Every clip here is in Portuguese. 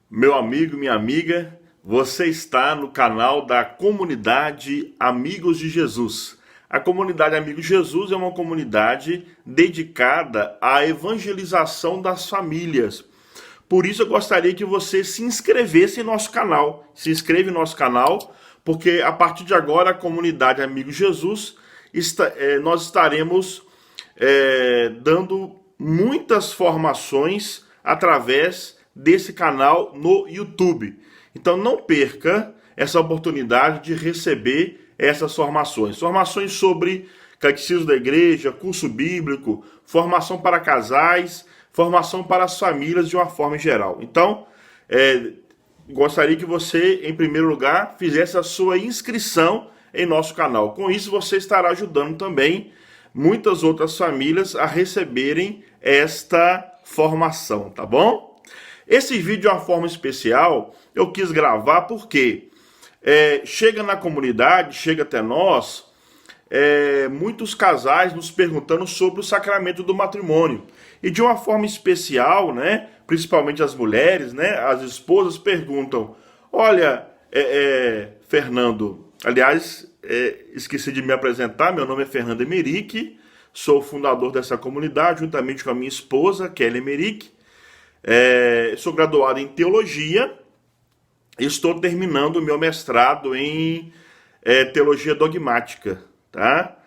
Meu amigo, minha amiga, você está no canal da comunidade Amigos de Jesus. A comunidade Amigos de Jesus é uma comunidade dedicada à evangelização das famílias. Por isso eu gostaria que você se inscrevesse em nosso canal. Se inscreva em nosso canal, porque a partir de agora a comunidade Amigos de Jesus nós estaremos dando muitas formações através desse canal no YouTube. Então não perca essa oportunidade de receber essas formações. Formações sobre catecismo da igreja, curso bíblico, formação para casais, formação para as famílias de uma forma geral. Então, gostaria que você, em primeiro lugar, fizesse a sua inscrição em nosso canal. Com isso, você estará ajudando também muitas outras famílias a receberem esta formação, tá bom? Esse vídeo de uma forma especial eu quis gravar porque chega na comunidade, chega até nós, muitos casais nos perguntando sobre o sacramento do matrimônio. E de uma forma especial, né, principalmente as mulheres, né, as esposas perguntam: olha, Fernando, aliás, esqueci de me apresentar, meu nome é Fernando Emerick, sou o fundador dessa comunidade, juntamente com a minha esposa, Kelly Emerick. Sou graduado em teologia, estou terminando o meu mestrado em teologia dogmática, tá?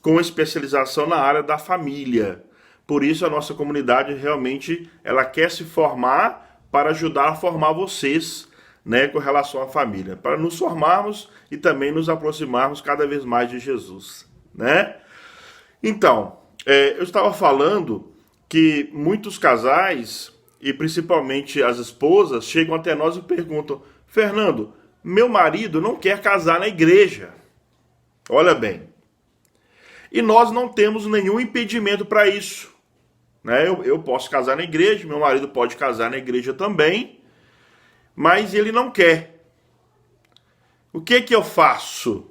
Com especialização na área da família. Por isso a nossa comunidade realmente ela quer se formar para ajudar a formar vocês, né, com relação à família, para nos formarmos e também nos aproximarmos cada vez mais de Jesus, né? Então, eu estava falando que muitos casais, e principalmente as esposas, chegam até nós e perguntam: Fernando, meu marido não quer casar na igreja. Olha bem. E nós não temos nenhum impedimento para isso. Né? Eu posso casar na igreja, meu marido pode casar na igreja também, mas ele não quer. O que eu faço?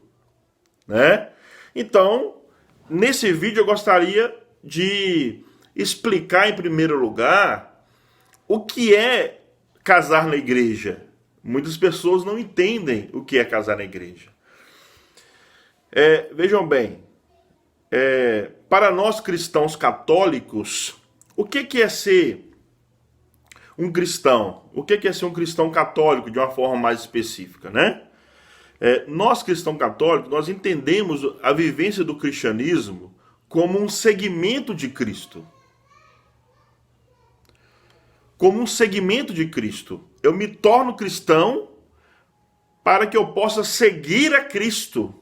Né? Então, nesse vídeo eu gostaria de explicar em primeiro lugar o que é casar na igreja. Muitas pessoas não entendem o que é casar na igreja. Vejam bem, para nós cristãos católicos, o que é ser um cristão? O que é ser um cristão católico de uma forma mais específica, né? Nós cristãos católicos, nós entendemos a vivência do cristianismo como um segmento de Cristo. Como um segmento de Cristo. Eu me torno cristão para que eu possa seguir a Cristo.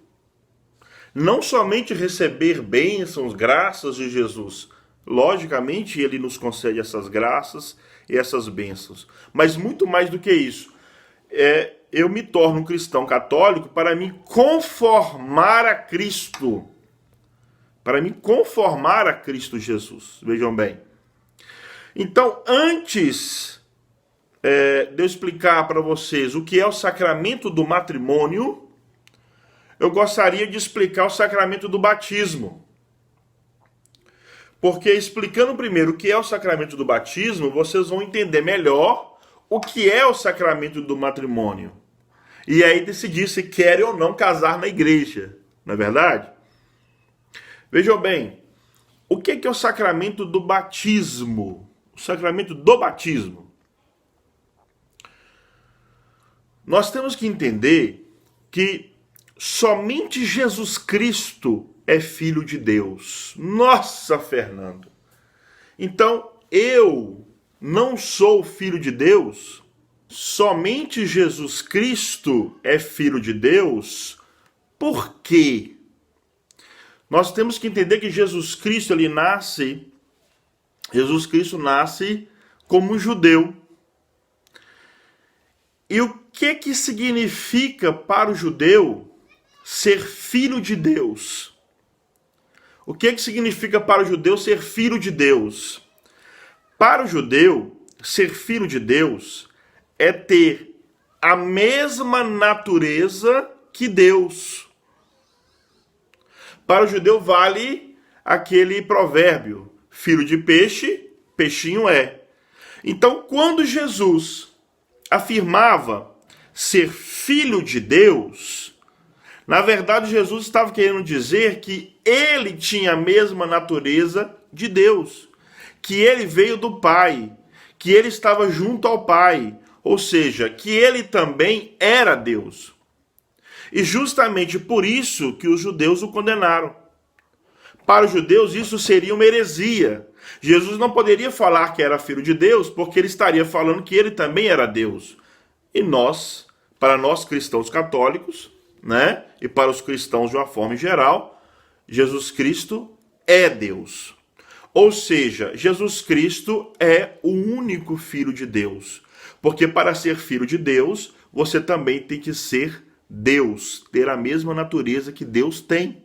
Não somente receber bênçãos, graças de Jesus. Logicamente, Ele nos concede essas graças e essas bênçãos. Mas muito mais do que isso. Eu me torno um cristão católico para me conformar a Cristo. Para me conformar a Cristo Jesus. Vejam bem. Então, antes de eu explicar para vocês o que é o sacramento do matrimônio, eu gostaria de explicar o sacramento do batismo. Porque explicando primeiro o que é o sacramento do batismo, vocês vão entender melhor o que é o sacramento do matrimônio. E aí decidir se querem ou não casar na igreja, não é verdade? Vejam bem, o que é o sacramento do batismo? O sacramento do batismo. Nós temos que entender que somente Jesus Cristo é filho de Deus. Nossa, Fernando! Então, eu não sou filho de Deus? Somente Jesus Cristo é filho de Deus? Por quê? Nós temos que entender que Jesus Cristo nasce como um judeu. E o que significa para o judeu ser filho de Deus? O que significa para o judeu ser filho de Deus? Para o judeu, ser filho de Deus é ter a mesma natureza que Deus. Para o judeu vale aquele provérbio: filho de peixe, peixinho é. Então, quando Jesus afirmava ser filho de Deus, na verdade, Jesus estava querendo dizer que ele tinha a mesma natureza de Deus, que ele veio do Pai, que ele estava junto ao Pai, ou seja, que ele também era Deus. E justamente por isso que os judeus o condenaram. Para os judeus, isso seria uma heresia. Jesus não poderia falar que era filho de Deus, porque ele estaria falando que ele também era Deus. E nós, para nós cristãos católicos, né, e para os cristãos de uma forma geral, Jesus Cristo é Deus. Ou seja, Jesus Cristo é o único filho de Deus. Porque para ser filho de Deus, você também tem que ser Deus, ter a mesma natureza que Deus tem.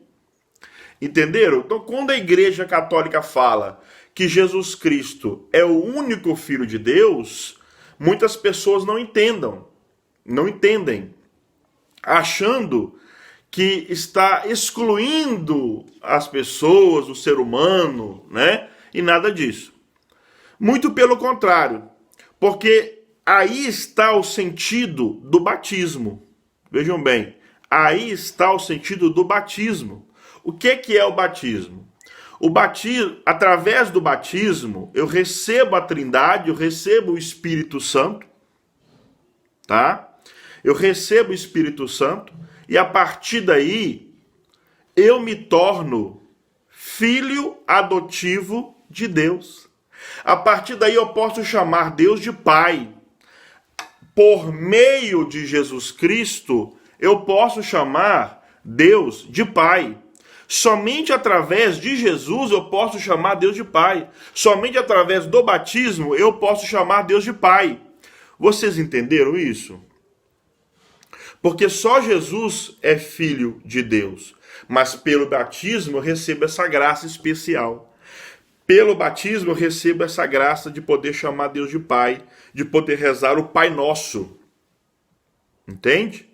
Entenderam? Então, quando a Igreja Católica fala que Jesus Cristo é o único Filho de Deus, muitas pessoas não entendem, achando que está excluindo as pessoas, o ser humano, né? E nada disso. Muito pelo contrário, porque aí está o sentido do batismo. Vejam bem, aí está o sentido do batismo. O que é o batismo? O batismo, através do batismo, eu recebo a Trindade, eu recebo o Espírito Santo, tá? Eu recebo o Espírito Santo e a partir daí eu me torno filho adotivo de Deus. A partir daí eu posso chamar Deus de Pai. Por meio de Jesus Cristo, eu posso chamar Deus de Pai. Somente através de Jesus eu posso chamar Deus de Pai. Somente através do batismo eu posso chamar Deus de Pai. Vocês entenderam isso? Porque só Jesus é filho de Deus. Mas pelo batismo eu recebo essa graça especial. Pelo batismo eu recebo essa graça de poder chamar Deus de Pai, de poder rezar o Pai Nosso. Entende?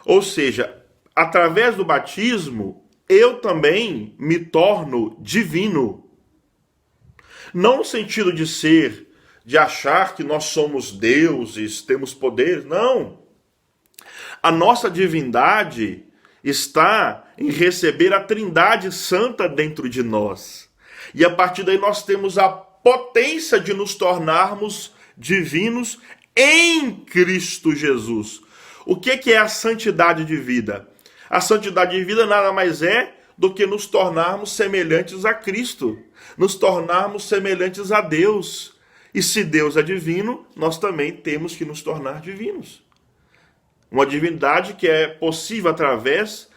Ou seja, através do batismo, eu também me torno divino. Não no sentido de achar que nós somos deuses, temos poderes, não. A nossa divindade está em receber a Trindade Santa dentro de nós. E a partir daí nós temos a potência de nos tornarmos divinos em Cristo Jesus. O que é a santidade de vida? A santidade de vida nada mais é do que nos tornarmos semelhantes a Cristo, nos tornarmos semelhantes a Deus. E se Deus é divino, nós também temos que nos tornar divinos. Uma divindade que é possível através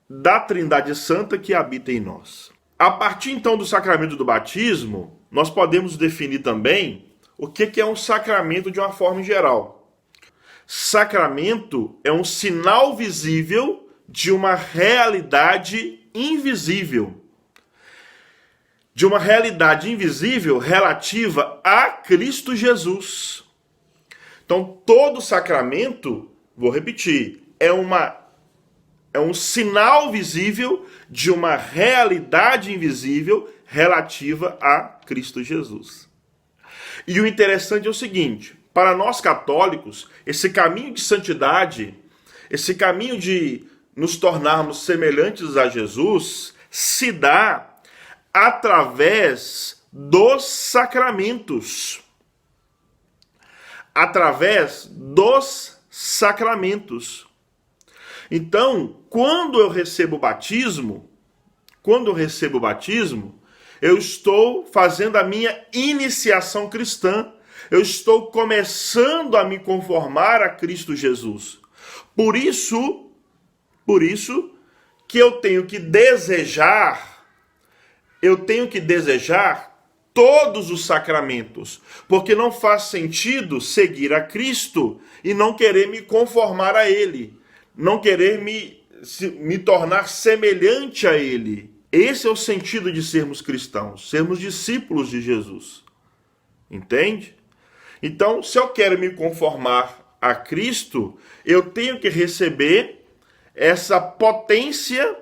da Trindade Santa que habita em nós. A partir então do sacramento do batismo, nós podemos definir também o que é um sacramento de uma forma geral. Sacramento é um sinal visível de uma realidade invisível. De uma realidade invisível relativa a Cristo Jesus. Então, todo sacramento, vou repetir, é um sinal visível de uma realidade invisível relativa a Cristo Jesus. E o interessante é o seguinte, para nós católicos, esse caminho de santidade, esse caminho de nos tornarmos semelhantes a Jesus, se dá através dos sacramentos. Através dos sacramentos. Então, quando eu recebo o batismo, eu estou fazendo a minha iniciação cristã. Eu estou começando a me conformar a Cristo Jesus. Por isso que eu tenho que desejar todos os sacramentos, porque não faz sentido seguir a Cristo e não querer me conformar a Ele, não querer me tornar semelhante a Ele. Esse é o sentido de sermos cristãos, sermos discípulos de Jesus. Entende? Então, se eu quero me conformar a Cristo, eu tenho que receber essa potência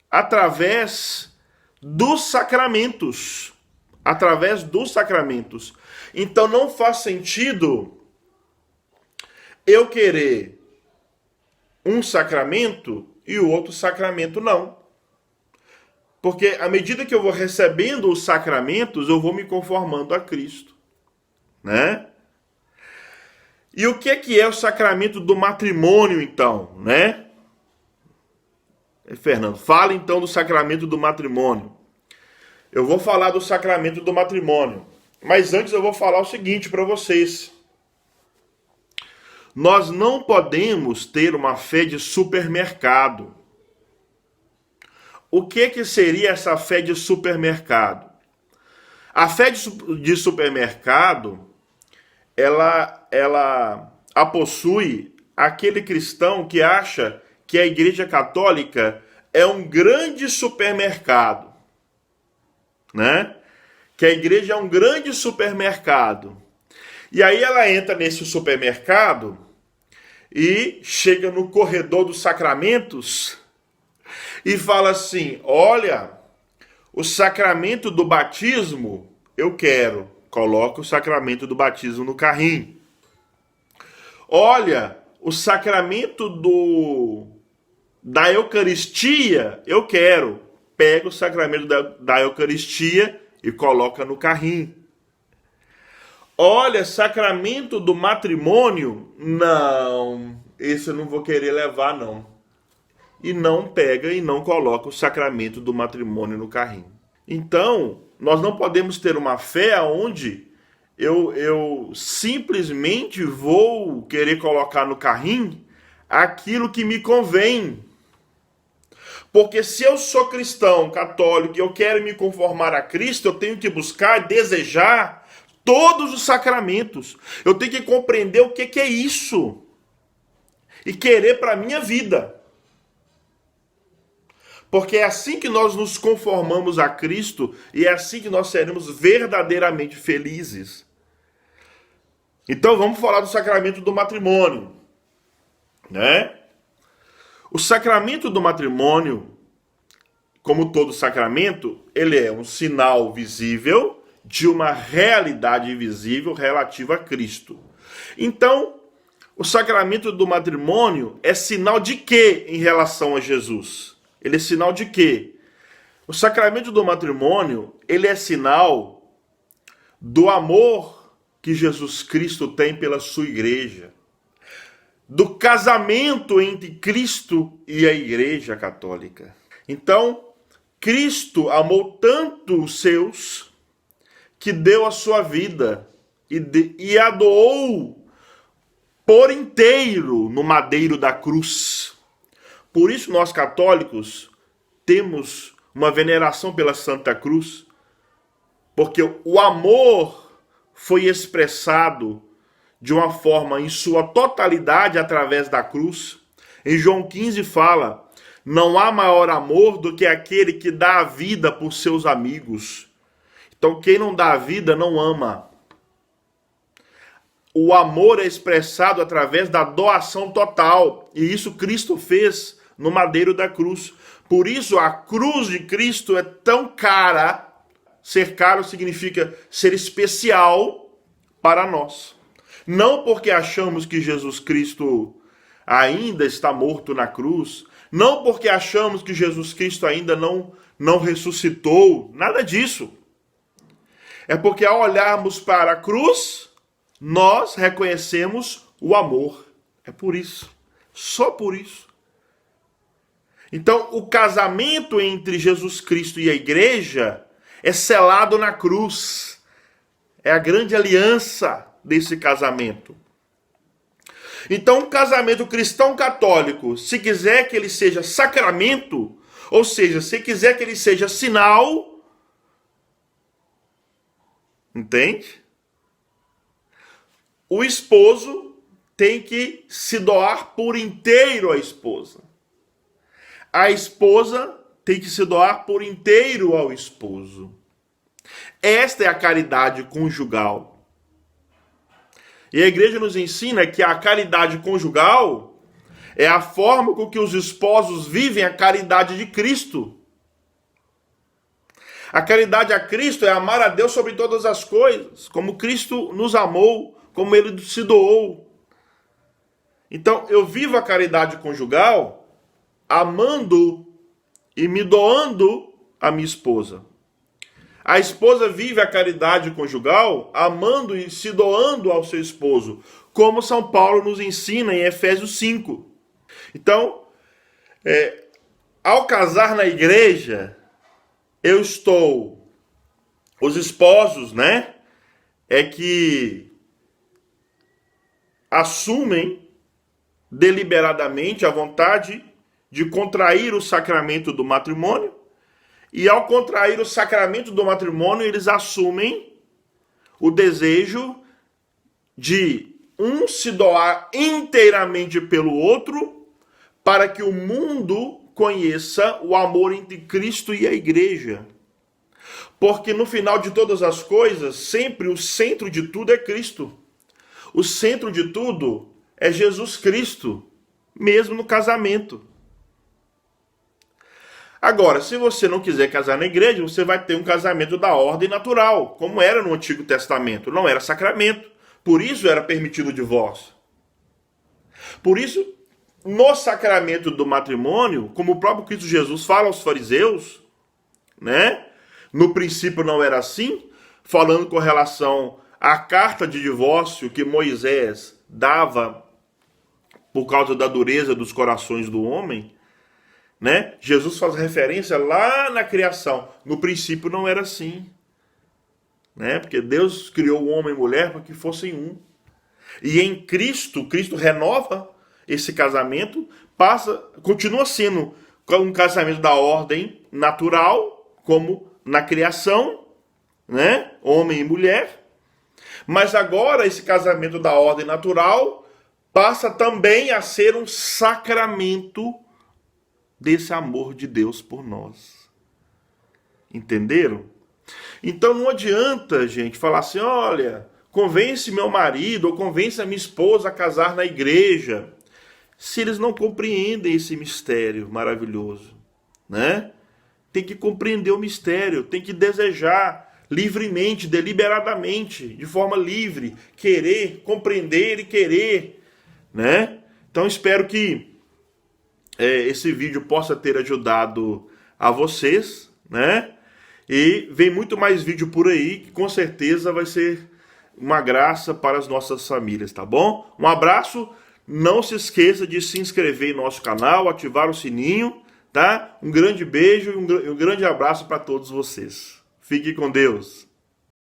através dos sacramentos. através dos sacramentos. Então não faz sentido eu querer um sacramento e o outro sacramento não. Porque à medida que eu vou recebendo os sacramentos, eu vou me conformando a Cristo, né? E o que é o sacramento do matrimônio, então, né? Fernando, fala então do sacramento do matrimônio. Eu vou falar do sacramento do matrimônio, mas antes eu vou falar o seguinte para vocês. Nós não podemos ter uma fé de supermercado. O que seria essa fé de supermercado? A fé de supermercado, ela a possui aquele cristão que acha que a Igreja Católica é um grande supermercado, né? Que a igreja é um grande supermercado. E aí ela entra nesse supermercado e chega no corredor dos sacramentos e fala assim: olha, o sacramento do batismo eu quero. Coloca o sacramento do batismo no carrinho. Olha, o sacramento da Eucaristia eu quero. Pega o sacramento da Eucaristia e coloca no carrinho. Olha, sacramento do matrimônio? Não, esse eu não vou querer levar, não. E não pega e não coloca o sacramento do matrimônio no carrinho. Então, nós não podemos ter uma fé onde eu simplesmente vou querer colocar no carrinho aquilo que me convém. Porque se eu sou cristão, católico, e eu quero me conformar a Cristo, eu tenho que buscar, desejar todos os sacramentos. Eu tenho que compreender o que é isso. E querer para a minha vida. Porque é assim que nós nos conformamos a Cristo e é assim que nós seremos verdadeiramente felizes. Então vamos falar do sacramento do matrimônio, né? O sacramento do matrimônio, como todo sacramento, ele é um sinal visível de uma realidade invisível relativa a Cristo. Então, o sacramento do matrimônio é sinal de quê em relação a Jesus? Ele é sinal de quê? O sacramento do matrimônio, ele é sinal do amor que Jesus Cristo tem pela sua igreja. Do casamento entre Cristo e a Igreja Católica. Então, Cristo amou tanto os seus que deu a sua vida e a doou por inteiro no madeiro da cruz. Por isso nós católicos temos uma veneração pela Santa Cruz, porque o amor foi expressado de uma forma em sua totalidade através da cruz. Em João 15 fala: não há maior amor do que aquele que dá a vida por seus amigos. Então quem não dá a vida não ama. O amor é expressado através da doação total. E isso Cristo fez no madeiro da cruz. Por isso a cruz de Cristo é tão cara. Ser caro significa ser especial para nós. Não porque achamos que Jesus Cristo ainda está morto na cruz, não porque achamos que Jesus Cristo ainda não ressuscitou, nada disso. É porque ao olharmos para a cruz, nós reconhecemos o amor. É por isso, só por isso. Então, o casamento entre Jesus Cristo e a igreja é selado na cruz. É a grande aliança desse casamento. Então, um casamento cristão católico, se quiser que ele seja sacramento, ou seja, se quiser que ele seja sinal, entende? O esposo tem que se doar por inteiro à esposa. A esposa tem que se doar por inteiro ao esposo. Esta é a caridade conjugal. E a igreja nos ensina que a caridade conjugal é a forma com que os esposos vivem a caridade de Cristo. A caridade a Cristo é amar a Deus sobre todas as coisas, como Cristo nos amou, como ele se doou. Então, eu vivo a caridade conjugal amando e me doando a minha esposa. A esposa vive a caridade conjugal amando e se doando ao seu esposo, como São Paulo nos ensina em Efésios 5. Então, ao casar na igreja, os esposos, né, é que assumem deliberadamente a vontade de contrair o sacramento do matrimônio, e ao contrair o sacramento do matrimônio, eles assumem o desejo de um se doar inteiramente pelo outro, para que o mundo conheça o amor entre Cristo e a igreja. Porque no final de todas as coisas, sempre o centro de tudo é Cristo. O centro de tudo é Jesus Cristo, mesmo no casamento. Agora, se você não quiser casar na igreja, você vai ter um casamento da ordem natural, como era no Antigo Testamento. Não era sacramento. Por isso era permitido o divórcio. Por isso, no sacramento do matrimônio, como o próprio Cristo Jesus fala aos fariseus, né? No princípio não era assim, falando com relação à carta de divórcio que Moisés dava por causa da dureza dos corações do homem, né? Jesus faz referência lá na criação. No princípio não era assim, né? Porque Deus criou o homem e mulher para que fossem um. E em Cristo, Cristo renova esse casamento, continua sendo um casamento da ordem natural, como na criação, né? Homem e mulher. Mas agora esse casamento da ordem natural passa também a ser um sacramento desse amor de Deus por nós. Entenderam? Então não adianta, gente, falar assim, olha, convence meu marido ou convence a minha esposa a casar na igreja, se eles não compreendem esse mistério maravilhoso, né? Tem que compreender o mistério, tem que desejar livremente, deliberadamente, de forma livre, querer, compreender e querer, né? Então espero que esse vídeo possa ter ajudado a vocês, né? E vem muito mais vídeo por aí, que com certeza vai ser uma graça para as nossas famílias, tá bom? Um abraço, não se esqueça de se inscrever em nosso canal, ativar o sininho, tá? Um grande beijo e um grande abraço para todos vocês. Fique com Deus.